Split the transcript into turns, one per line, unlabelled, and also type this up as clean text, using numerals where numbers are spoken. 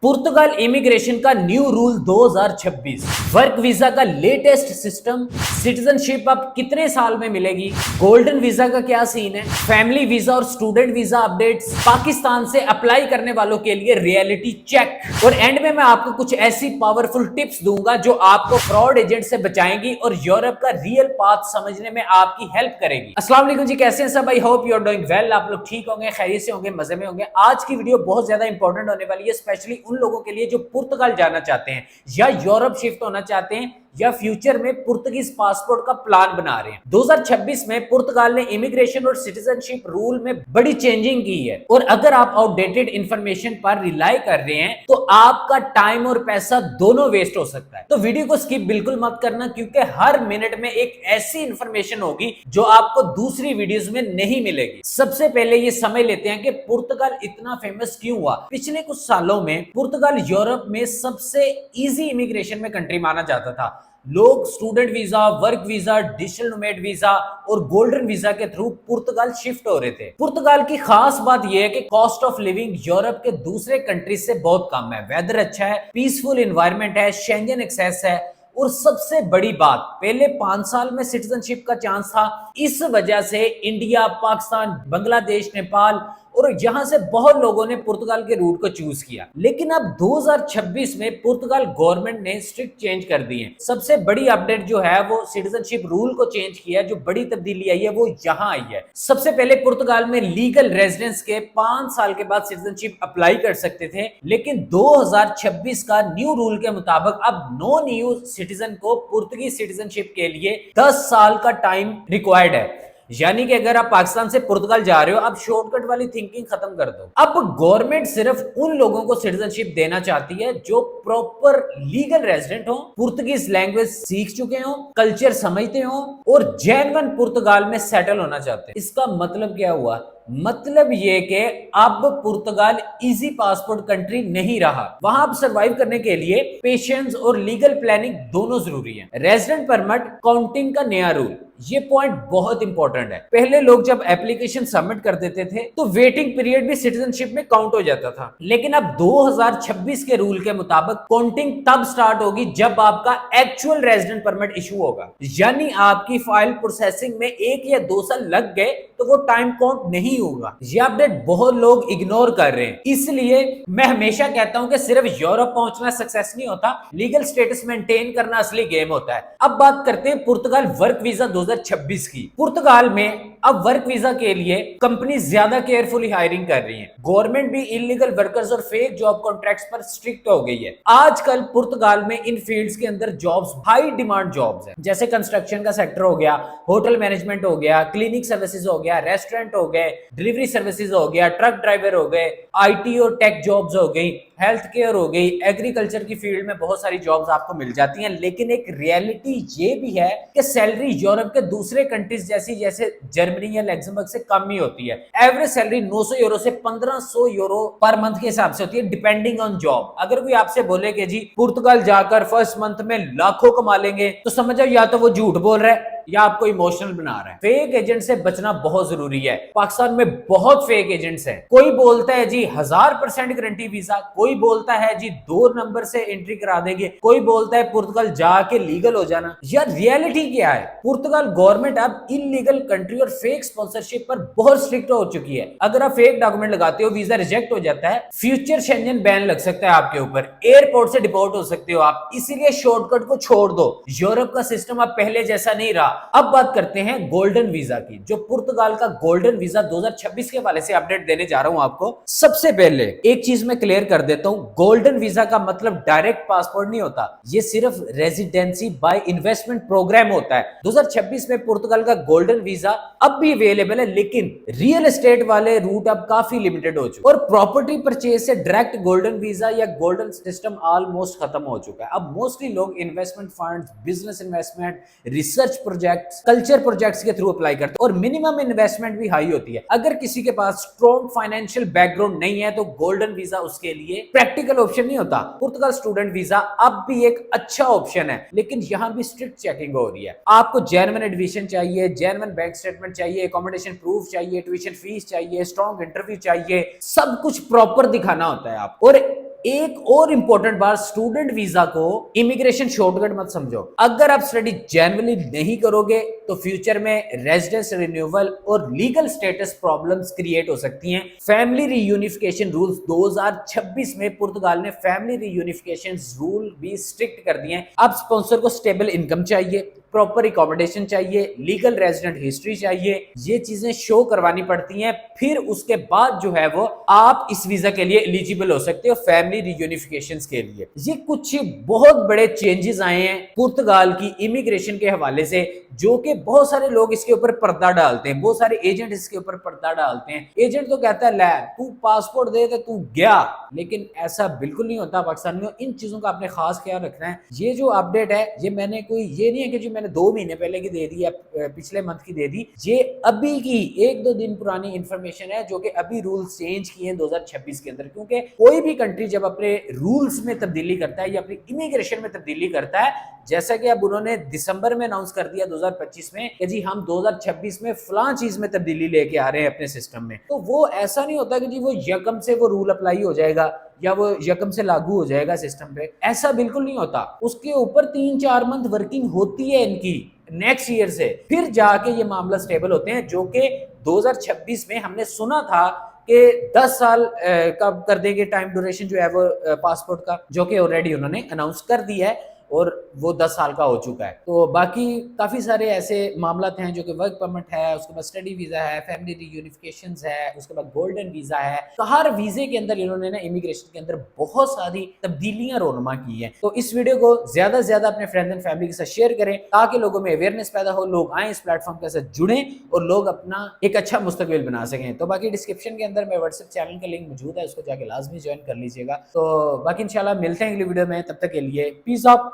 पुर्तगाल immigration का new rule 2026, work visa का latest system, citizenship अब कितने साल में मिलेगी, गोल्डन वीजा का क्या सीन है, फैमिली वीजा और स्टूडेंट वीजा अपडेट्स, पाकिस्तान से अप्लाई करने वालों के लिए रियलिटी चेक, और एंड में मैं आपको कुछ ऐसी पावरफुल टिप्स दूंगा जो आपको फ्रॉड एजेंट से बचाएंगी और यूरोप का रियल पाथ समझने में आपकी हेल्प करेगी। अस्सलाम वालेकुम जी, कैसे हैं सब? I hope you are doing well. आप लोग ठीक होंगे, खैरियत से होंगे, मजे में होंगे। आज की वीडियो बहुत ज्यादा इंपॉर्टेंट होने वाली है, स्पेशली उन लोगों के लिए जो पुर्तगाल जाना चाहते हैं या यूरोप शिफ्ट होना चाहते हैं या फ्यूचर में पुर्तगीज पासपोर्ट का प्लान बना रहे हैं। 2026 में पुर्तगाल ने इमिग्रेशन और सिटीजनशिप रूल में बड़ी चेंजिंग की है, और अगर आप आउटडेटेड इंफॉर्मेशन पर रिलाई कर रहे हैं तो आपका टाइम और पैसा दोनों वेस्ट हो सकता है। तो वीडियो को स्किप बिल्कुल मत करना, क्योंकि हर मिनट में एक ऐसी इंफॉर्मेशन होगी जो आपको दूसरी वीडियोस में नहीं मिलेगी। सबसे पहले ये समझ लेते हैं कि पुर्तगाल इतना फेमस क्यों हुआ। पिछले कुछ सालों में पुर्तगाल यूरोप में सबसे इजी इमिग्रेशन में कंट्री माना जाता था। लोग student visa, work visa, digital nomad visa और गोल्डन वीजा के थ्रू पुर्तगाल शिफ्ट हो रहे थे। पुर्तगाल की खास बात यह है कि कॉस्ट ऑफ लिविंग यूरोप के दूसरे कंट्रीज से बहुत कम है, वेदर अच्छा है, पीसफुल एनवायरनमेंट है, शेंजन एक्सेस है, और सबसे बड़ी बात, पहले 5 साल में सिटीजनशिप का चांस था। इस वजह से इंडिया, पाकिस्तान, बांग्लादेश, नेपाल और यहां से बहुत लोगों ने पुर्तगाल के रूट को चूज किया। लेकिन अब 2026 में पुर्तगाल गवर्नमेंट ने स्ट्रिक्ट चेंज कर दिए। सबसे बड़ी अपडेट जो है वो सिटीजनशिप रूल को चेंज किया। जो बड़ी तब्दीली आई है वो यहां आई है। सबसे पहले पुर्तगाल में लीगल रेजिडेंस के 5 साल के बाद सिटीजनशिप अप्लाई कर सकते थे, लेकिन 2026 का न्यू रूल के मुताबिक अब नॉन ईयू सिटीजन को पुर्तगीज सिटीजनशिप के लिए 10 साल का टाइम रिक्वायर्ड है। यानी कि अगर आप पाकिस्तान से पुर्तगाल जा रहे हो, अब शॉर्टकट वाली थिंकिंग खत्म कर दो। अब गवर्नमेंट सिर्फ उन लोगों को सिटीजनशिप देना चाहती है जो प्रॉपर लीगल रेजिडेंट हो, पुर्तगीज लैंग्वेज सीख चुके हो, कल्चर समझते हो और जेन्युइन पुर्तगाल में सेटल होना चाहते हैं। इसका मतलब क्या हुआ? मतलब ये कि अब पुर्तगाल इजी पासपोर्ट कंट्री नहीं रहा। वहां अब सरवाइव करने के लिए पेशेंस और लीगल प्लानिंग दोनों जरूरी है। रेजिडेंट परमिट काउंटिंग का नया रूल, ये पॉइंट बहुत इंपॉर्टेंट है। पहले लोग जब एप्लीकेशन सबमिट कर देते थे तो वेटिंग पीरियड भी सिटीजनशिप में काउंट हो जाता था, लेकिन अब 2026 के रूल के मुताबिक काउंटिंग तब स्टार्ट होगी जब आपका एक्चुअल रेजिडेंट परमिट इशू होगा। यानी आपकी फाइल प्रोसेसिंग में 1 या 2 साल लग गए तो वो टाइम काउंट नहीं होगा। ये अपडेट बहुत लोग इग्नोर कर रहे हैं। इसलिए मैं हमेशा कहता हूं कि सिर्फ यूरोप पहुंचना सक्सेस नहीं होता, लीगल स्टेटस मेंटेन करना असली गेम होता है। अब बात करते हैं पुर्तगाल वर्क वीजा 2026 की। पुर्तगाल में अब वर्क वीजा के लिए कंपनी ज्यादा केयरफुली हायरिंग कर रही है। गवर्नमेंट भी इलीगल वर्कर्स और फेक जॉब कॉन्ट्रैक्ट्स पर स्ट्रिक्ट हो गई है। आजकल पुर्तगाल में इन फील्ड्स के अंदर जॉब्स, हाई डिमांड जॉब्स हैं, जैसे कंस्ट्रक्शन का सेक्टर हो गया, होटल मैनेजमेंट हो गया, क्लिनिक सर्विसेज हो गया, रेस्टोरेंट हो गए, डिलीवरी सर्विसेज हो गया, ट्रक ड्राइवर हो गए, आईटी और टेक जॉब्स हो गई, हेल्थ केयर हो गई, एग्रीकल्चर की फील्ड में बहुत सारी जॉब्स आपको मिल जाती हैं। लेकिन एक रियलिटी ये भी है कि सैलरी यूरोप के दूसरे कंट्रीज जैसे जर्मनी या लग्जमबर्ग से कम ही होती है। एवरेज सैलरी 900 यूरो से 1500 यूरो पर मंथ के हिसाब से होती है, डिपेंडिंग ऑन जॉब। अगर कोई आपसे बोले कि जी पुर्तगाल जाकर फर्स्ट मंथ में लाखों कमा लेंगे, तो समझ जाओ या तो वो झूठ बोल रहा है या आपको इमोशनल बना रहा है। फेक एजेंट से बचना बहुत जरूरी है। पाकिस्तान में बहुत फेक एजेंट्स हैं। कोई बोलता है जी 1000% गारंटी वीजा, कोई बोलता है जी 2 नंबर से एंट्री करा देंगे, कोई बोलता है पुर्तगाल जाके लीगल हो जाना। यार रियलिटी क्या है? पुर्तगाल गवर्नमेंट अब इलीगल कंट्री और फेक स्पॉन्सरशिप पर बहुत स्ट्रिक्ट हो चुकी है। अगर आप फेक डॉक्यूमेंट लगाते हो, वीजा रिजेक्ट हो जाता है, फ्यूचर शेंजन बैन लग सकता है आपके ऊपर, एयरपोर्ट से डिपोर्ट हो सकते हो आप। इसीलिए शॉर्टकट को छोड़ दो। यूरोप का सिस्टम अब पहले जैसा नहीं रहा। अब बात करते हैं गोल्डन वीजा की। जो पुर्तगाल का गोल्डन वीजा 2026 के वाले से अपडेट देने जा रहा हूं आपको। सबसे पहले एक चीज मैं क्लियर कर देता हूं, गोल्डन वीजा का मतलब डायरेक्ट पासपोर्ट नहीं होता, ये सिर्फ रेजिडेंसी बाय इन्वेस्टमेंट प्रोग्राम होता है। 2026 में पुर्तगाल का गोल्डन वीजा अब भी अवेलेबल है, लेकिन रियल एस्टेट वाले रूट अब काफी लिमिटेड हो चुके हैं और प्रॉपर्टी परचेज से डायरेक्ट गोल्डन वीजा या गोल्डन सिस्टम ऑलमोस्ट खत्म हो चुका है। अब मोस्टली लोग investment funds, business investment, research projects, culture projects के थ्रू अप्लाई करते हैं और मिनिमम इन्वेस्टमेंट भी हाई होती है। अगर किसी के पास स्ट्रॉन्ग फाइनेंशियल बैकग्राउंड नहीं है तो गोल्डन वीजा उसके लिए प्रैक्टिकल ऑप्शन नहीं होता। पुर्तगाल स्टूडेंट वीजा अब भी एक अच्छा ऑप्शन है, लेकिन यहां भी स्ट्रिक्ट चेकिंग हो रही है। आपको जेन्युइन एडमिशन चाहिए, जेन्युइन बैंक स्टेटमेंट चाहिए, अकोमोडेशन प्रूफ चाहिए, ट्यूशन फीस चाहिए, स्ट्रॉन्ग इंटरव्यू चाहिए, सब कुछ प्रॉपर दिखाना होता है आप। और एक और इंपॉर्टेंट बात, स्टूडेंट वीजा को इमिग्रेशन शॉर्टकट मत समझो। अगर आप स्टडी जेन्युइनली नहीं करोगे तो फ्यूचर में रेजिडेंस रिन्यूअल और लीगल स्टेटस प्रॉब्लम्स क्रिएट हो सकती हैं। फैमिली रीयूनिफिकेशन रूल्स 2026 में पुर्तगाल ने फैमिली रीयूनिफिकेशन रूल भी स्ट्रिक्ट कर दिए हैं। अब स्पॉन्सर को स्टेबल इनकम चाहिए, प्रॉपर अकोमोडेशन चाहिए, लीगल रेजिडेंट हिस्ट्री चाहिए, ये चीजें शो करवानी पड़ती हैं। फिर उसके बाद जो है वो आप इस वीजा के लिए एलिजिबल हो सकते हो फैमिली रियूनिफिकेशंस के लिए। ये कुछ बहुत बड़े चेंजेस आए हैं पुर्तगाल की इमिग्रेशन के हवाले से, जो कि बहुत सारे लोग इसके ऊपर पर्दा डालते हैं, बहुत सारे एजेंट इसके ऊपर पर्दा डालते हैं। एजेंट तो कहता है ले तू पासपोर्ट दे तो तू गया, लेकिन ऐसा बिल्कुल नहीं होता पाकिस्तान में। इन चीजों का आपने खास ख्याल रखना है। ये जो अपडेट है ये मैंने कोई ये नहीं है कि जो मैंने 2 महीने पहले की दे दी या पिछले मंथ की दे दी, ये अभी की 1-2 दिन पुरानी इंफॉर्मेशन है जो कि अभी रूल्स चेंज किए हैं 2026 के अंदर। क्योंकि कोई भी कंट्री जब अपने रूल्स में तब्दीली करता है या अपनी इमिग्रेशन में तब्दीली करता है, जैसा कि अब उन्होंने दिसंबर में अनाउंस कर दिया 2025 में कि जी हम 2026 में फलां चीज में तब्दीली लेके आ रहे हैं अपने सिस्टम में, तो वो ऐसा नहीं होता कि जी वो यकम से वो रूल अप्लाई हो जाएगा या वो यकम से लागू हो जाएगा सिस्टम पे। ऐसा बिल्कुल नहीं होता। उसके ऊपर 3-4 मंथ वर्किंग होती है इनकी नेक्स्ट ईयर से, फिर जाके ये मामला स्टेबल होते हैं। जो कि 2026 में हमने सुना था कि 10 साल का कर देंगे टाइम ड्यूरेशन जो है वो पासपोर्ट का, जो कि ऑलरेडी उन्होंने अनाउंस कर दिया है और वो 10 साल का हो चुका है। तो बाकी काफ़ी सारे ऐसे मामला हैं जो कि वर्क परमिट है, उसके बाद स्टडी वीज़ा है, फैमिली रीयूनिफिकेशंस है, उसके बाद गोल्डन वीज़ा है। तो हर वीज़े के अंदर इन्होंने ना इमिग्रेशन के अंदर बहुत सारी तब्दीलियां रोनमा की हैं। तो इस वीडियो को ज़्यादा से ज़्यादा अपने फ्रेंड्स एंड फैमिली के साथ शेयर करें ताकि लोगों में अवेयरनेस पैदा हो, लोग आए इस प्लेटफॉर्म के साथ जुड़ें और लोग अपना एक अच्छा मुस्तकबिल बना सकें। तो बाकी डिस्क्रिप्शन के अंदर मेरे व्हाट्सएप चैनल का लिंक मौजूद है, उसको जाके लाजमी ज्वाइन कर लीजिएगा। तो बाकी इंशाल्लाह मिलते हैं अगली वीडियो में, तब तक के लिए पीस ऑफ।